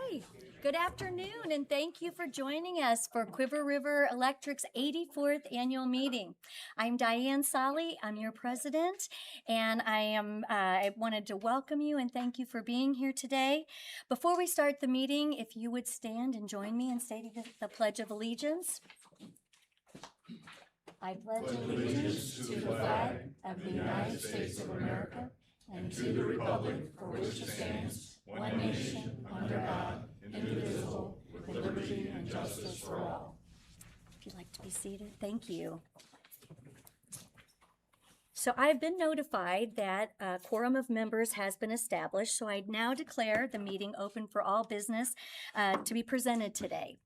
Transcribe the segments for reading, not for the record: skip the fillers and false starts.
Okay, good afternoon, and thank you for joining us for Cuivre River Electric's 84th annual meeting. I'm Diane Solly, I'm your president, and I wanted to welcome you and thank you for being here today. Before we start the meeting, if you would stand and join me in stating the Pledge of Allegiance. I pledge allegiance to the flag of the United States of America and to the republic for which it stands, one nation, under God, indivisible, with liberty and justice for all. If you'd like to be seated, thank you. So I've been notified that a quorum of members has been established, so I now declare the meeting open for all business to be presented today.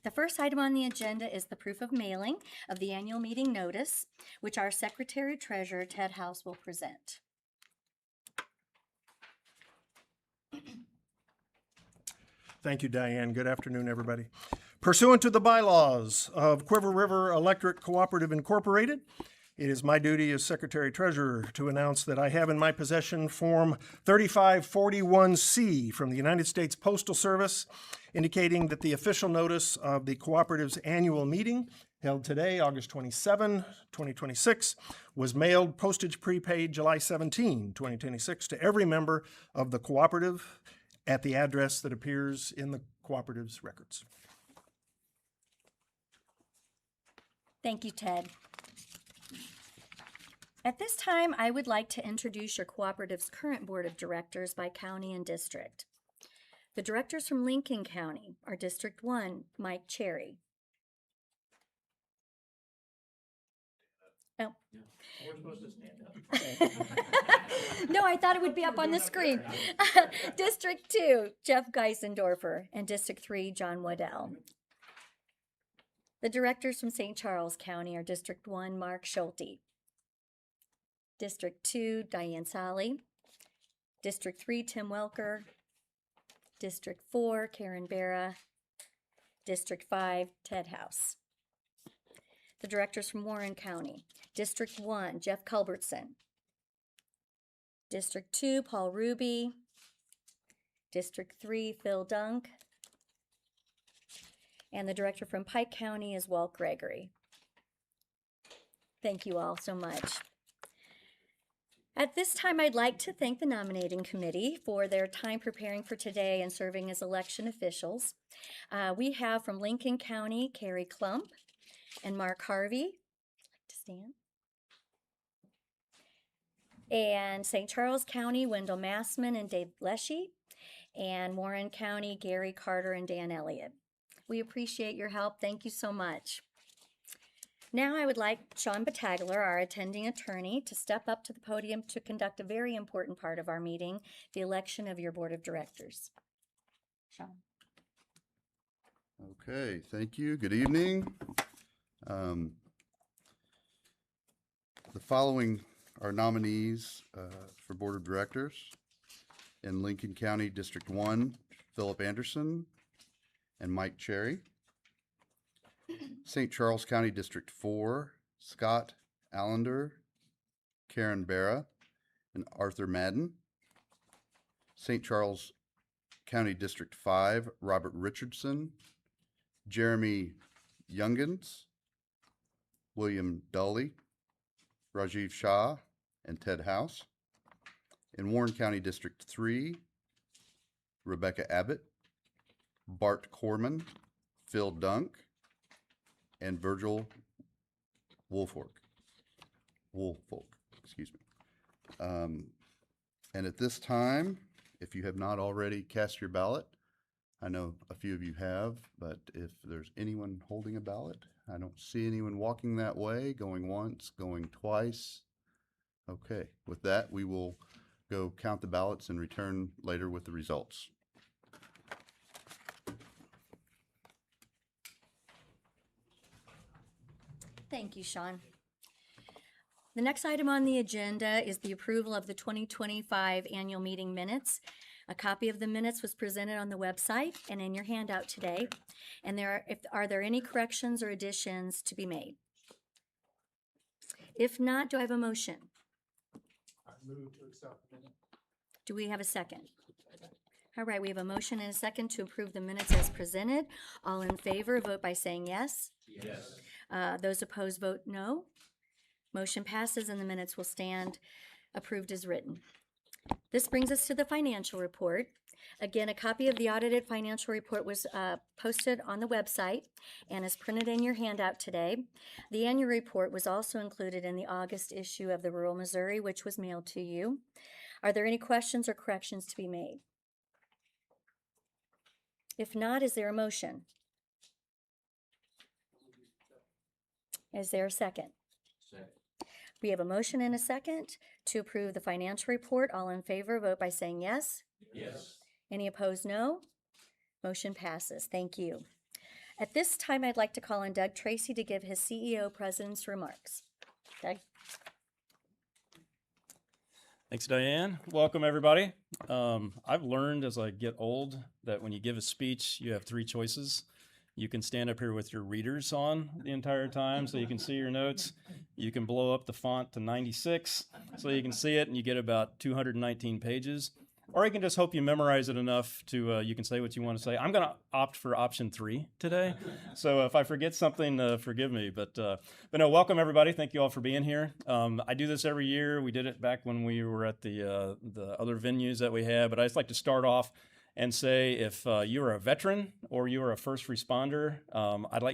The first item on the agenda is the proof of mailing of the annual meeting notice, which our Secretary-Treasurer, Ted House, will present. Thank you, Diane. Good afternoon, everybody. Pursuant to the bylaws of Cuivre River Electric Cooperative Incorporated, it is my duty as Secretary-Treasurer to announce that I have in my possession Form 3541C from the United States Postal Service, indicating that the official notice of the Cooperative's annual meeting, held today, August 27, 2026, was mailed postage prepaid July 17, 2026, to every member of the Cooperative at the address that appears in the Cooperative's records. Thank you, Ted. At this time, I would like to introduce your Cooperative's current Board of Directors by county and district. The directors from Lincoln County are District 1, Mike Cherry. Oh. We're supposed to stand up. No, I thought it would be up on the screen. District 2, Jeff Geisendorfer, and District 3, John Waddell. The directors from St. Charles County are District 1, Mark Schulte. District 2, Diane Solly. District 3, Tim Welker. District 4, Karen Barra. District 5, Ted House. The directors from Warren County. District 1, Jeff Culbertson. District 2, Paul Ruby. District 3, Phil Dunk. And the director from Pike County is Walt Gregory. Thank you all so much. At this time, I'd like to thank the nominating committee for their time preparing for today and serving as election officials. We have from Lincoln County, Carrie Klump and Mark Harvey. I'd like to stand. And St. Charles County, Wendell Massman and Dave Leshy. And Warren County, Gary Carter and Dan Elliott. We appreciate your help. Thank you so much. Now I would like Sean Battagler, our attending attorney, to step up to the podium to conduct a very important part of our meeting, the election of your board of directors. Sean. Okay, thank you. Good evening. The following are nominees for board of directors. In Lincoln County District 1, Philip Anderson and Mike Cherry. St. Charles County District 4, Scott Allender, Karen Barra, and Arthur Madden. St. Charles County District 5, Robert Richardson, Jeremy Youngins, William Dully, Rajiv Shah, and Ted House. In Warren County District 3, Rebecca Abbott, Bart Corman, Phil Dunk, and Virgil Woolfolk, excuse me. And at this time, if you have not already cast your ballot, I know a few of you have, but if there's anyone holding a ballot, I don't see anyone walking that way, going once, going twice. Okay, with that, we will go count the ballots and return later with the results. Thank you, Sean. The next item on the agenda is the approval of the 2025 annual meeting minutes. A copy of the minutes was presented on the website and in your handout today. And are there any corrections or additions to be made? If not, do I have a motion? I move to accept the minutes. Do we have a second? All right, we have a motion and a second to approve the minutes as presented. All in favor, vote by saying yes. Yes. Those opposed, vote no. Motion passes and the minutes will stand approved as written. This brings us to the financial report. Again, a copy of the audited financial report was posted on the website and is printed in your handout today. The annual report was also included in the August issue of the Rural Missouri, which was mailed to you. Are there any questions or corrections to be made? If not, is there a motion? Is there a second? Second. We have a motion and a second to approve the financial report. All in favor, vote by saying yes. Yes. Any opposed, no. Motion passes. Thank you. At this time, I'd like to call on Doug Tracy to give his CEO President's remarks. Doug? Thanks, Diane. Welcome, everybody. I've learned as I get old that when you give a speech, you have three choices. You can stand up here with your readers on the entire time so you can see your notes. You can blow up the font to 96 so you can see it and you get about 219 pages. Or you can just hope you memorize it enough to you can say what you want to say. I'm going to opt for option 3 today. So if I forget something, forgive me. But no, welcome everybody. Thank you all for being here. I do this every year. We did it back when we were at the other venues that we had. But I just like to start off and say if you're a veteran or you're a first responder,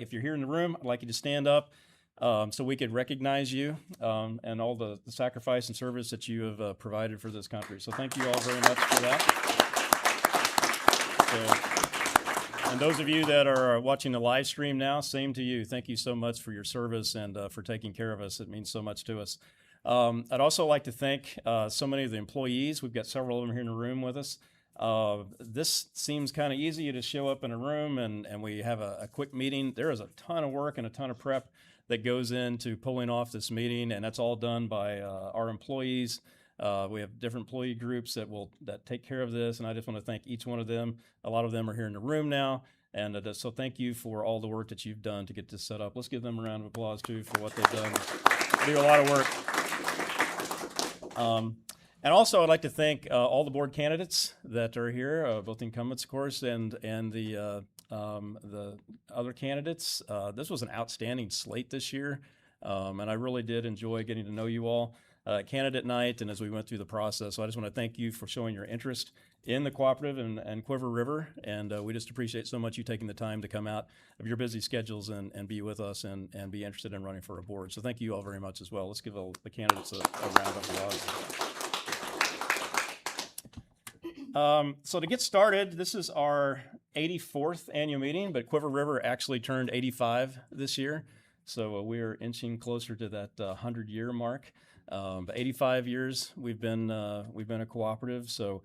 if you're here in the room, I'd like you to stand up. So we could recognize you and all the sacrifice and service that you have provided for this country. So thank you all very much for that. And those of you that are watching the live stream now, same to you. Thank you so much for your service and for taking care of us. It means so much to us. I'd also like to thank so many of the employees. We've got several of them here in the room with us. This seems kind of easy. You just show up in a room and we have a quick meeting. There is a ton of work and a ton of prep that goes into pulling off this meeting, and that's all done by our employees. We have different employee groups that take care of this, and I just want to thank each one of them. A lot of them are here in the room now, and so thank you for all the work that you've done to get this set up. Let's give them a round of applause too for what they've done. They do a lot of work. And also, I'd like to thank all the board candidates that are here, both incumbents, of course, and the other candidates. This was an outstanding slate this year, and I really did enjoy getting to know you all candidate night and as we went through the process. So I just want to thank you for showing your interest in the cooperative and Cuivre River, and we just appreciate so much you taking the time to come out of your busy schedules and be with us and be interested in running for a board. So thank you all very much as well. Let's give the candidates a round of applause. So to get started, this is our 84th annual meeting, but Cuivre River actually turned 85 this year. So we're inching closer to that 100-year mark. But 85 years we've been a cooperative. So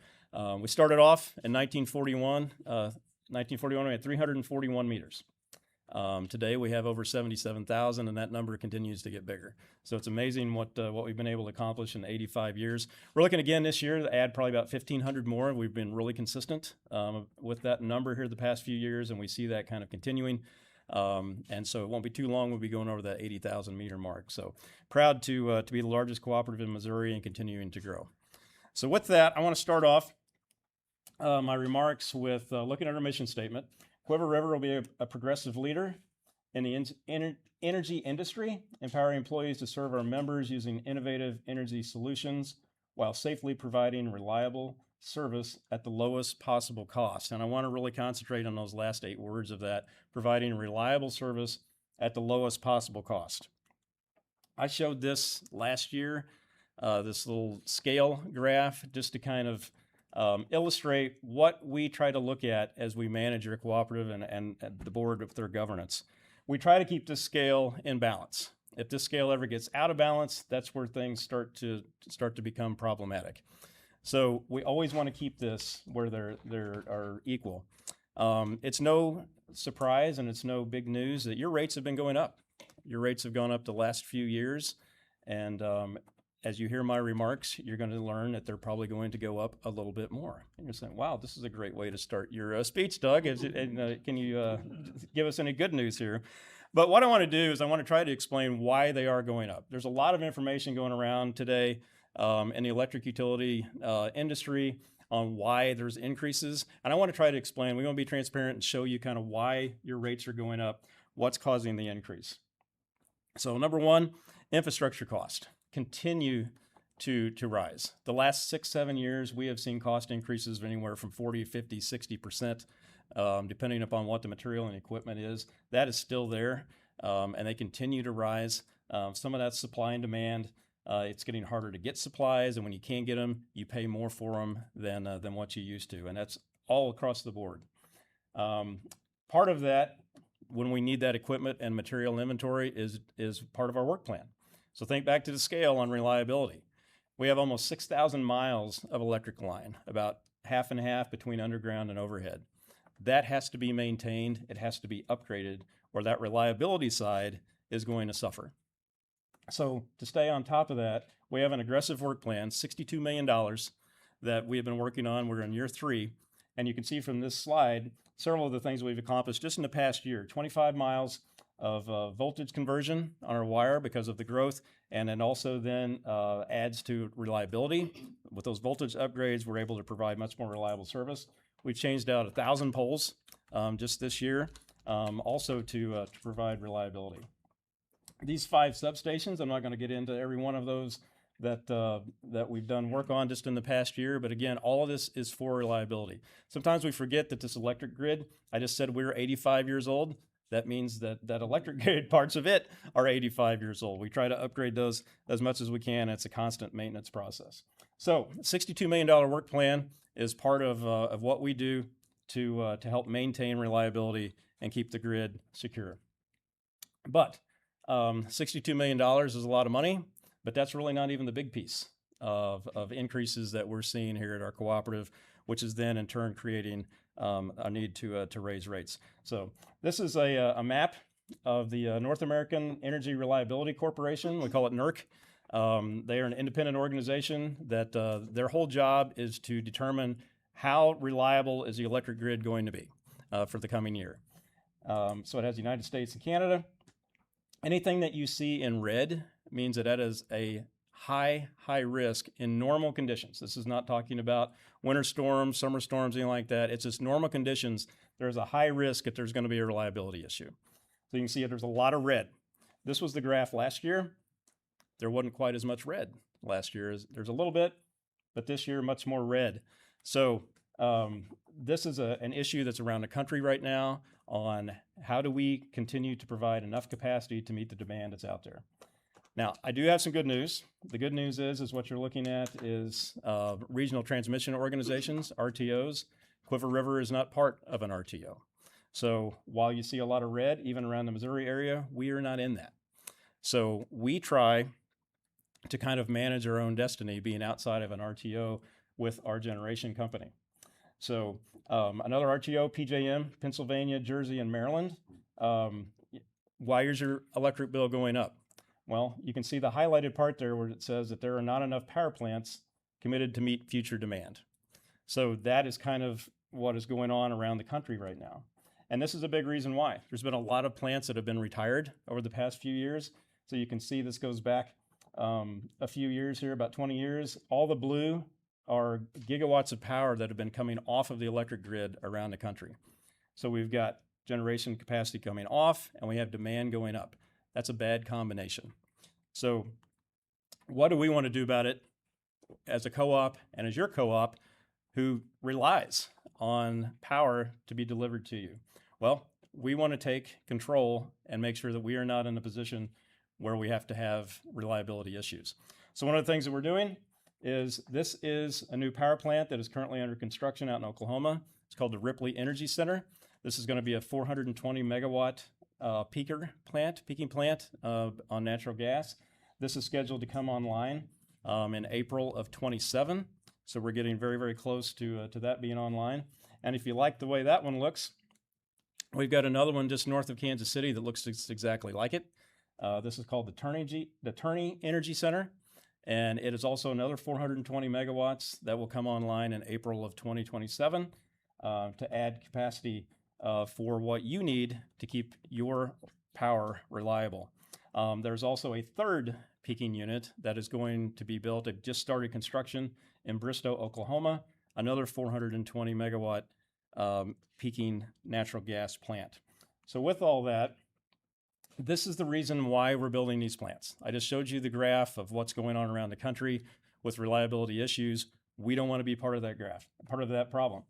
we started off in 1941. 1941 we had 341 meters. Today we have over 77,000, and that number continues to get bigger. So it's amazing what we've been able to accomplish in 85 years. We're looking again this year to add probably about 1,500 more. We've been really consistent with that number here the past few years, and we see that kind of continuing. And so it won't be too long. We'll be going over that 80,000 meter mark. So proud to be the largest cooperative in Missouri and continuing to grow. So with that, I want to start off my remarks with looking at our mission statement. Cuivre River will be a progressive leader in the energy industry, empowering employees to serve our members using innovative energy solutions while safely providing reliable service at the lowest possible cost. And I want to really concentrate on those last 8 words of that, providing reliable service at the lowest possible cost. I showed this last year, this little scale graph, just to kind of illustrate what we try to look at as we manage your cooperative and the board with their governance. We try to keep this scale in balance. If this scale ever gets out of balance, that's where things start to become problematic. So we always want to keep this where they are equal. It's no surprise and it's no big news that your rates have been going up. Your rates have gone up the last few years, and as you hear my remarks, you're going to learn that they're probably going to go up a little bit more. And you're saying, wow, this is a great way to start your speech, Doug. Can you give us any good news here? But what I want to do is I want to try to explain why they are going up. There's a lot of information going around today in the electric utility industry on why there's increases. And I want to try to explain, we want to be transparent and show you kind of why your rates are going up, what's causing the increase. So number one, infrastructure cost continue to rise. The last 6-7 years, we have seen cost increases of anywhere from 40, 50, 60%, depending upon what the material and equipment is. That is still there, and they continue to rise. Some of that's supply and demand. It's getting harder to get supplies, and when you can't get them, you pay more for them than what you used to, and that's all across the board. Part of that, when we need that equipment and material inventory, is part of our work plan. So think back to the scale on reliability. We have almost 6,000 miles of electric line, about half and half between underground and overhead. That has to be maintained. It has to be upgraded, or that reliability side is going to suffer. So to stay on top of that, we have an aggressive work plan, $62 million that we have been working on. We're in year 3. And you can see from this slide several of the things we've accomplished just in the past year. 25 miles of voltage conversion on our wire because of the growth, and then also then adds to reliability. With those voltage upgrades, we're able to provide much more reliable service. We've changed out 1,000 poles just this year, also to provide reliability. These 5 substations, I'm not going to get into every one of those that we've done work on just in the past year, but again, all of this is for reliability. Sometimes we forget that this electric grid, I just said we're 85 years old. That means that electric grid, parts of it are 85 years old. We try to upgrade those as much as we can. It's a constant maintenance process. So $62 million work plan is part of what we do to help maintain reliability and keep the grid secure. But $62 million is a lot of money, but that's really not even the big piece of increases that we're seeing here at our cooperative, which is then in turn creating a need to raise rates. So this is a map of the North American Energy Reliability Corporation. We call it NERC. They are an independent organization that their whole job is to determine how reliable is the electric grid going to be for the coming year. So it has the United States and Canada. Anything that you see in red means that is a high risk in normal conditions. This is not talking about winter storms, summer storms, anything like that. It's just normal conditions. There's a high risk that there's going to be a reliability issue. So you can see there's a lot of red. This was the graph last year. There wasn't quite as much red last year. There's a little bit, but this year much more red. So this is an issue that's around the country right now on how do we continue to provide enough capacity to meet the demand that's out there. Now, I do have some good news. The good news is what you're looking at is regional transmission organizations, RTOs. Cuivre River is not part of an RTO. So while you see a lot of red, even around the Missouri area, we are not in that. So we try to kind of manage our own destiny being outside of an RTO with our generation company. So another RTO, PJM, Pennsylvania, Jersey, and Maryland. Why is your electric bill going up? Well, you can see the highlighted part there where it says that there are not enough power plants committed to meet future demand. So that is kind of what is going on around the country right now. And this is a big reason why. There's been a lot of plants that have been retired over the past few years. So you can see this goes back a few years here, about 20 years. All the blue are gigawatts of power that have been coming off of the electric grid around the country. So we've got generation capacity coming off and we have demand going up. That's a bad combination. So what do we want to do about it as a co-op and as your co-op who relies on power to be delivered to you? Well, we want to take control and make sure that we are not in a position where we have to have reliability issues. So one of the things that we're doing is this is a new power plant that is currently under construction out in Oklahoma. It's called the Ripley Energy Center. This is going to be a 420 megawatt peaking plant on natural gas. This is scheduled to come online in April of 27. So we're getting very, very close to that being online. And if you like the way that one looks, we've got another one just north of Kansas City that looks exactly like it. This is called the Turney Energy Center. And it is also another 420 megawatts that will come online in April of 2027 to add capacity for what you need to keep your power reliable. There's also a third peaking unit that is going to be built. It just started construction in Bristow, Oklahoma. another 420 megawatt peaking natural gas plant. So with all that, this is the reason why we're building these plants. I just showed you the graph of what's going on around the country with reliability issues. We don't want to be part of that graph, part of that problem.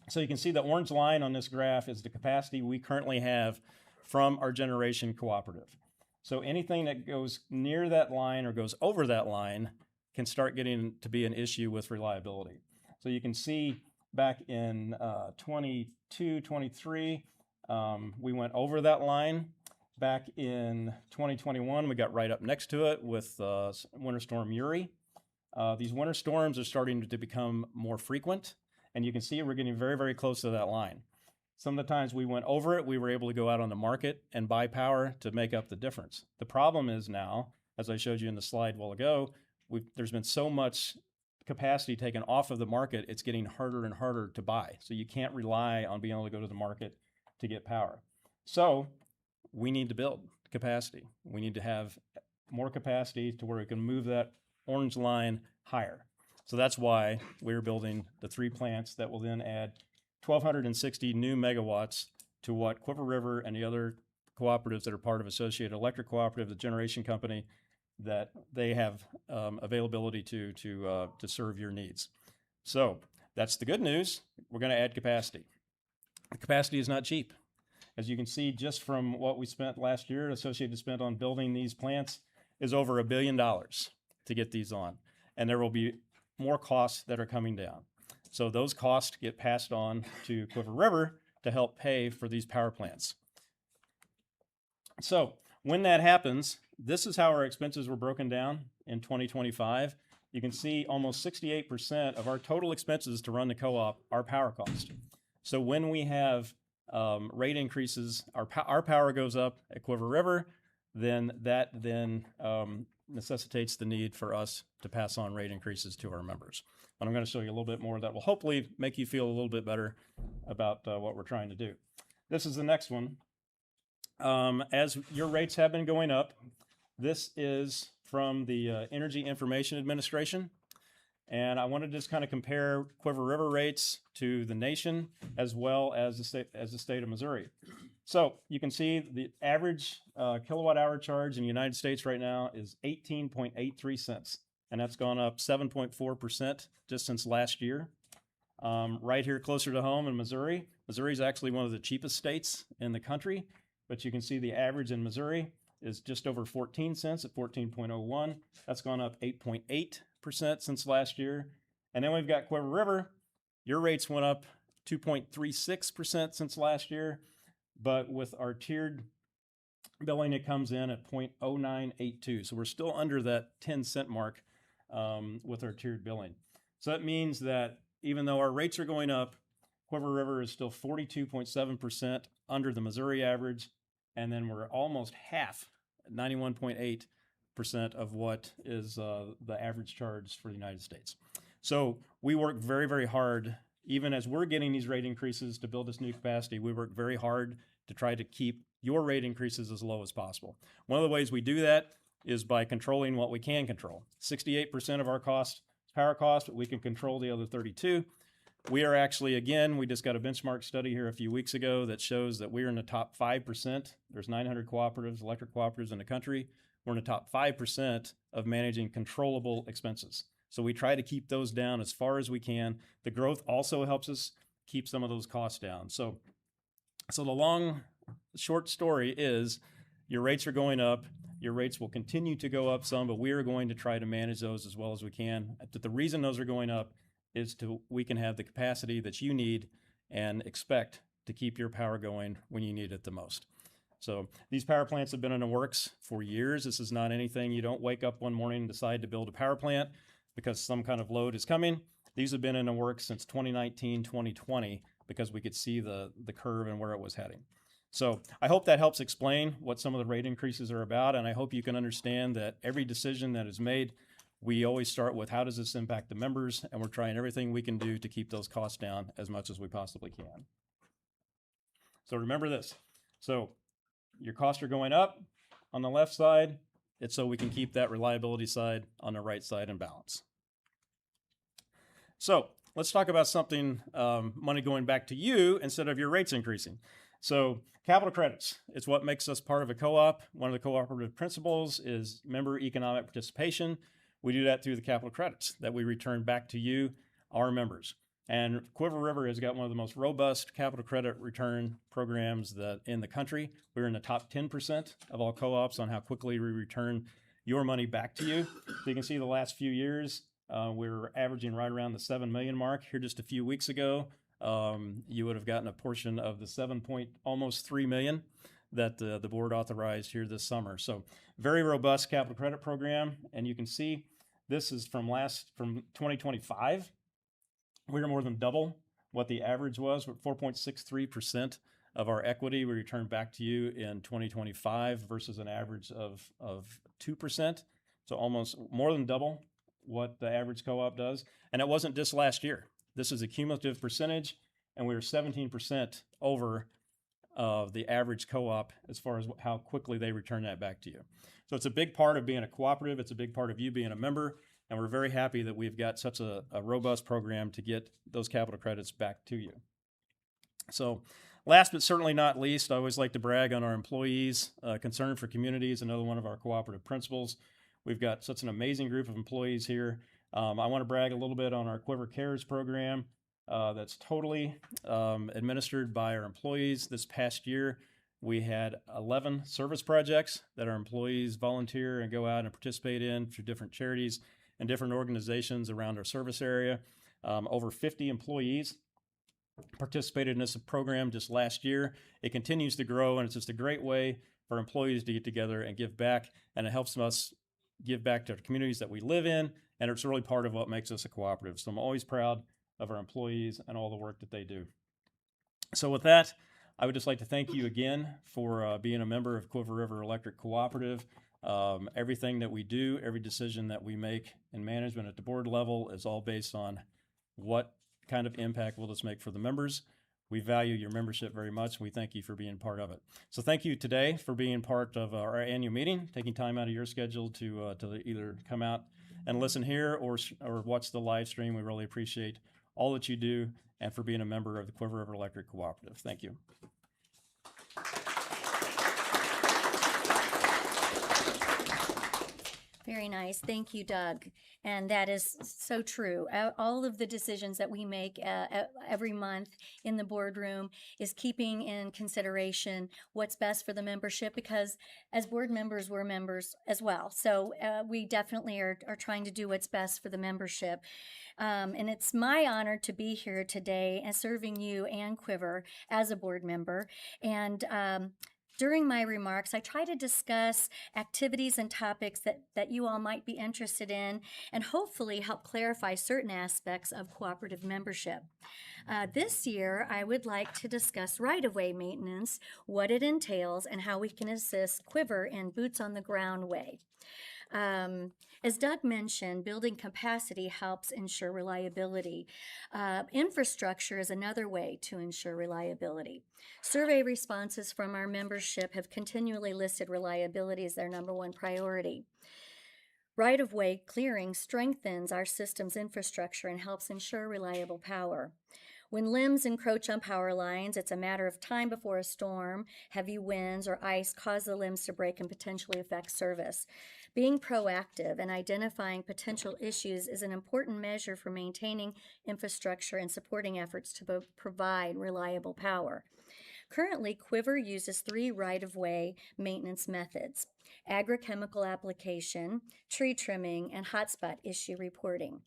So you can see the orange line on this graph is the capacity we currently have from our generation cooperative. So anything that goes near that line or goes over that line can start getting to be an issue with reliability. So you can see back in 22, 23, we went over that line. Back in 2021, we got right up next to it with Winter Storm Uri. These winter storms are starting to become more frequent, and you can see we're getting very, very close to that line. Some of the times we went over it, we were able to go out on the market and buy power to make up the difference. The problem is now, as I showed you in the slide a while ago, there's been so much capacity taken off of the market, it's getting harder and harder to buy. So you can't rely on being able to go to the market to get power. So we need to build capacity. We need to have more capacity to where we can move that orange line higher. So that's why we're building the 3 plants that will then add 1,260 new megawatts to what Cuivre River and the other cooperatives that are part of Associated Electric Cooperative, the generation company, that they have availability to serve your needs. So that's the good news. We're going to add capacity. The capacity is not cheap. As you can see, just from what we spent last year, Associated spent on building these plants is over $1 billion to get these on. And there will be more costs that are coming down. So those costs get passed on to Cuivre River to help pay for these power plants. So when that happens, this is how our expenses were broken down in 2025. You can see almost 68% of our total expenses to run the co-op are power cost. So when we have rate increases, our power goes up at Cuivre River, then that necessitates the need for us to pass on rate increases to our members. And I'm going to show you a little bit more that will hopefully make you feel a little bit better about what we're trying to do. This is the next one. As your rates have been going up, this is from the Energy Information Administration. And I want to just kind of compare Cuivre River rates to the nation as well as the state of Missouri. So you can see the average kilowatt hour charge in the United States right now is 18.83 cents. And that's gone up 7.4% just since last year. Right here closer to home in Missouri. Missouri is actually one of the cheapest states in the country, but you can see the average in Missouri is just over 14 cents at 14.01. That's gone up 8.8% since last year. And then we've got Cuivre River. Your rates went up 2.36% since last year, but with our tiered billing, it comes in at 0.0982. So we're still under that 10-cent mark with our tiered billing. So that means that even though our rates are going up, Cuivre River is still 42.7% under the Missouri average, and then we're almost half, 91.8% of what is the average charge for the United States. So we work very, very hard, even as we're getting these rate increases to build this new capacity, we work very hard to try to keep your rate increases as low as possible. One of the ways we do that is by controlling what we can control. 68% of our cost is power cost, but we can control the other 32. We are actually, again, we just got a benchmark study here a few weeks ago that shows that we're in the top 5%. There's 900 cooperatives, electric cooperatives in the country. We're in the top 5% of managing controllable expenses. So we try to keep those down as far as we can. The growth also helps us keep some of those costs down. So the short story is your rates are going up. Your rates will continue to go up some, but we are going to try to manage those as well as we can. The reason those are going up is we can have the capacity that you need and expect to keep your power going when you need it the most. So these power plants have been in the works for years. This is not anything, you don't wake up one morning and decide to build a power plant because some kind of load is coming. These have been in the works since 2019, 2020, because we could see the curve and where it was heading. So I hope that helps explain what some of the rate increases are about, and I hope you can understand that every decision that is made, we always start with how does this impact the members, and we're trying everything we can do to keep those costs down as much as we possibly can. So remember this. So your costs are going up on the left side. It's so we can keep that reliability side on the right side in balance. So let's talk about something, money going back to you instead of your rates increasing. So capital credits, it's what makes us part of a co-op. One of the cooperative principles is member economic participation. We do that through the capital credits that we return back to you, our members. And Cuivre River has got one of the most robust capital credit return programs that in the country. We're in the top 10% of all co-ops on how quickly we return your money back to you. So you can see the last few years, we're averaging right around the 7 million mark. Here just a few weeks ago, you would have gotten a portion of the almost 3 million that the board authorized here this summer. So very robust capital credit program. And you can see this is from 2025. We're more than double what the average was. We're 4.63% of our equity we returned back to you in 2025 versus an average of 2%. So almost more than double what the average co-op does. And it wasn't just last year. This is a cumulative percentage, and we were 17% over the average co-op as far as how quickly they return that back to you. So it's a big part of being a cooperative. It's a big part of you being a member. And we're very happy that we've got such a robust program to get those capital credits back to you. So last but certainly not least, I always like to brag on our employees. Concern for community is another one of our cooperative principles. We've got such an amazing group of employees here. I want to brag a little bit on our Cuivre Cares program that's totally administered by our employees. This past year, we had 11 service projects that our employees volunteer and go out and participate in through different charities and different organizations around our service area. Over 50 employees participated in this program just last year. It continues to grow, and it's just a great way for employees to get together and give back, and it helps us give back to the communities that we live in, and it's really part of what makes us a cooperative. So I'm always proud of our employees and all the work that they do. So with that, I would just like to thank you again for being a member of Cuivre River Electric Cooperative. Everything that we do, every decision that we make in management at the board level is all based on what kind of impact will this make for the members. We value your membership very much, and we thank you for being part of it. So thank you today for being part of our annual meeting, taking time out of your schedule to either come out and listen here or watch the live stream. We really appreciate all that you do and for being a member of the Cuivre River Electric Cooperative. Thank you. Very nice. Thank you, Doug. And that is so true. All of the decisions that we make every month in the boardroom is keeping in consideration what's best for the membership, because as board members, we're members as well. So we definitely are trying to do what's best for the membership. And it's my honor to be here today and serving you and Cuivre as a board member. And during my remarks, I try to discuss activities and topics that you all might be interested in, and hopefully help clarify certain aspects of cooperative membership. This year, I would like to discuss right-of-way maintenance, what it entails, and how we can assist Cuivre in boots-on-the-ground way. As Doug mentioned, building capacity helps ensure reliability. Infrastructure is another way to ensure reliability. Survey responses from our membership have continually listed reliability as their #1 priority. Right-of-way clearing strengthens our system's infrastructure and helps ensure reliable power. When limbs encroach on power lines, it's a matter of time before a storm, heavy winds, or ice cause the limbs to break and potentially affect service. Being proactive and identifying potential issues is an important measure for maintaining infrastructure and supporting efforts to provide reliable power. Currently, Cuivre uses 3 right-of-way maintenance methods: agrochemical application, tree trimming, and hotspot issue reporting.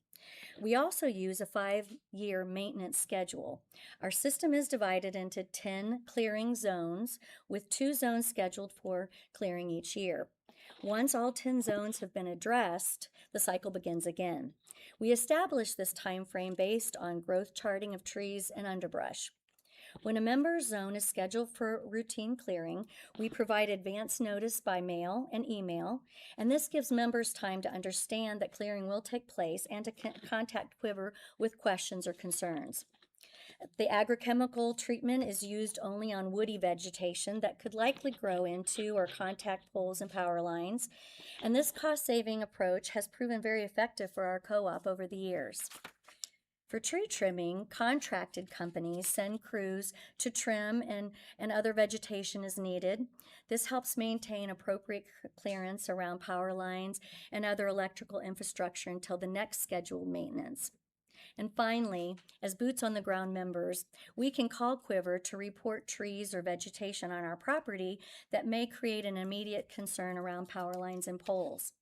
We also use a 5-year maintenance schedule. Our system is divided into 10 clearing zones, with 2 zones scheduled for clearing each year. Once all 10 zones have been addressed, the cycle begins again. We establish this time frame based on growth charting of trees and underbrush. When a member's zone is scheduled for routine clearing, we provide advance notice by mail and email, and this gives members time to understand that clearing will take place and to contact Cuivre with questions or concerns. The agrochemical treatment is used only on woody vegetation that could likely grow into or contact poles and power lines, and this cost-saving approach has proven very effective for our co-op over the years. For tree trimming, contracted companies send crews to trim and other vegetation is needed. This helps maintain appropriate clearance around power lines and other electrical infrastructure until the next scheduled maintenance. And finally, as boots on the ground members, we can call Cuivre to report trees or vegetation on our property that may create an immediate concern around power lines and poles.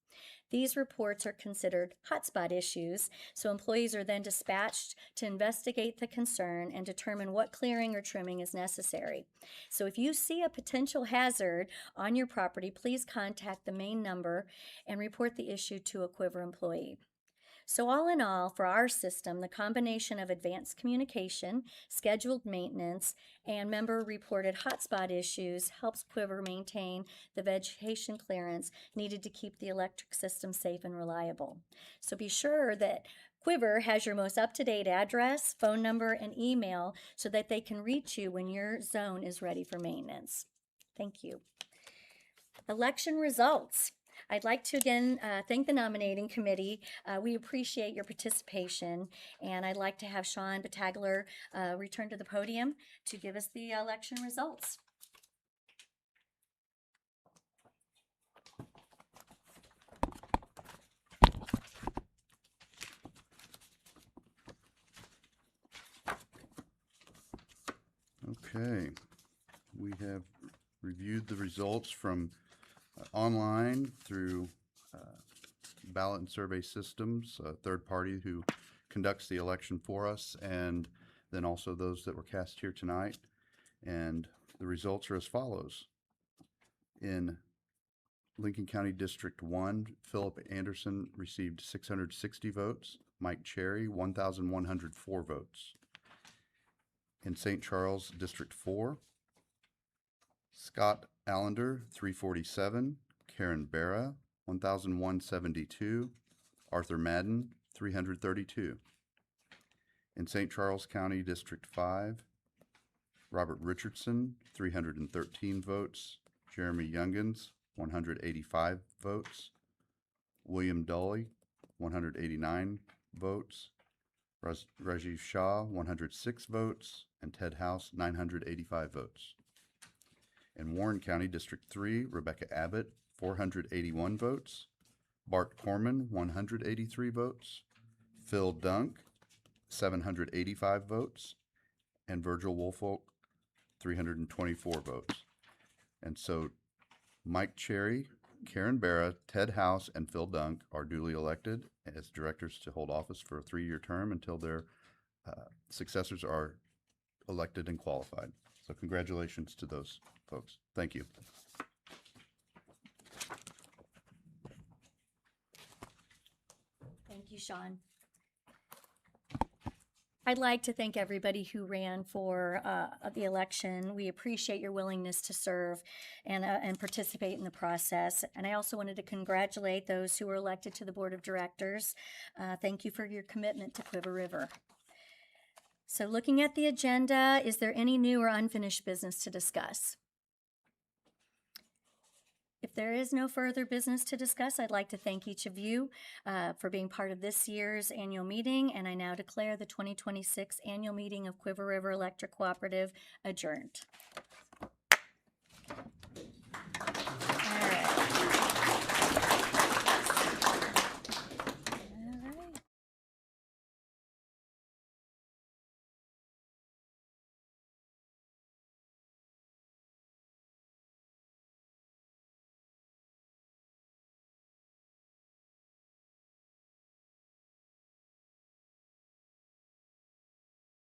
These reports are considered hotspot issues, so employees are then dispatched to investigate the concern and determine what clearing or trimming is necessary. So if you see a potential hazard on your property, please contact the main number and report the issue to a Cuivre employee. So all in all, for our system, the combination of advanced communication, scheduled maintenance, and member-reported hotspot issues helps Cuivre maintain the vegetation clearance needed to keep the electric system safe and reliable. So be sure that Cuivre has your most up-to-date address, phone number, and email so that they can reach you when your zone is ready for maintenance. Thank you. Election results. I'd like to again thank the nominating committee. We appreciate your participation, and I'd like to have Sean Battagler return to the podium to give us the election results. Okay, we have reviewed the results from online through ballot and survey systems, a third party who conducts the election for us, and then also those that were cast here tonight. And the results are as follows. In Lincoln County District 1, Philip Anderson received 660 votes, Mike Cherry 1,104 votes. In St. Charles District 4, Scott Allender 347, Karen Barra 1,172, Arthur Madden 332. In St. Charles County District 5, Robert Richardson 313 votes, Jeremy Youngins 185 votes, William Dully 189 votes, Rajiv Shah 106 votes, and Ted House 985 votes. In Warren County District 3, Rebecca Abbott 481 votes, Bart Corman 183 votes, Phil Dunk 785 votes, and Virgil Woolfolk 324 votes. And so Mike Cherry, Karen Barra, Ted House, and Phil Dunk are duly elected as directors to hold office for a 3-year term until their successors are elected and qualified. So congratulations to those folks. Thank you. Thank you, Sean. I'd like to thank everybody who ran for the election. We appreciate your willingness to serve and participate in the process. And I also wanted to congratulate those who were elected to the Board of Directors. Thank you for your commitment to Cuivre River. So looking at the agenda, is there any new or unfinished business to discuss? If there is no further business to discuss, I'd like to thank each of you for being part of this year's annual meeting, and I now declare the 2026 annual meeting of Cuivre River Electric Cooperative adjourned.